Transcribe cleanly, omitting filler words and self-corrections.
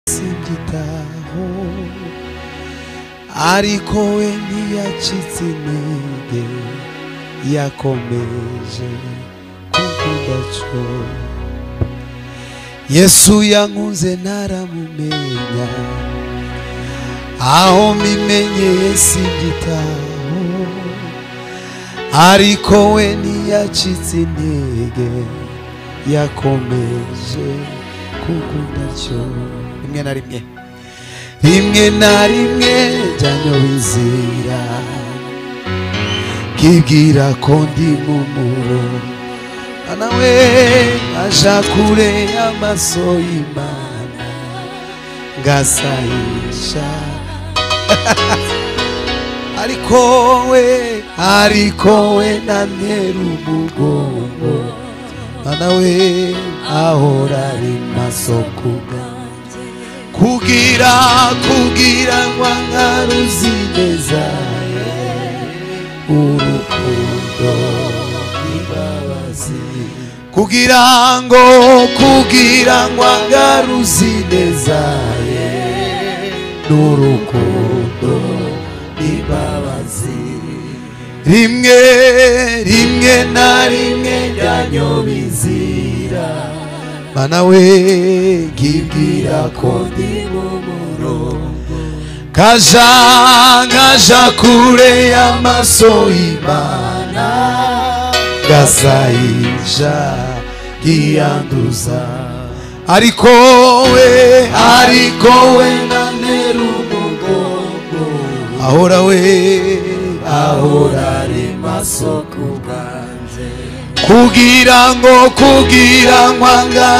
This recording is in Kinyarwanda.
simbyitaho ariko we ntiyacitse intege yakomeje kukudaco Yesu yankunze ntaramumenya aho mbimenyeye simbyitaho ariko we ntiyacitse intege yakomeje kukudaco rimwe na rimwe janyobizira kibwira ko ndi mumuro anawe aja kure y'amaso y'Imana ngasayisha ariko we nantera umugongo anawe ahora ari maso kugira ngo angaruzi neza urukundo n'imbabazi kugira ngo angaruzi neza n'urukundo n'imbabazi rimwe na rimwe janyobizira Mana we kibwira ko ndi mumurongo kaja kure y'amaso y'Imana gasayisha giyanduza ariko we nantera umugongo ahora ari maso kubwanjye kugira ngo anga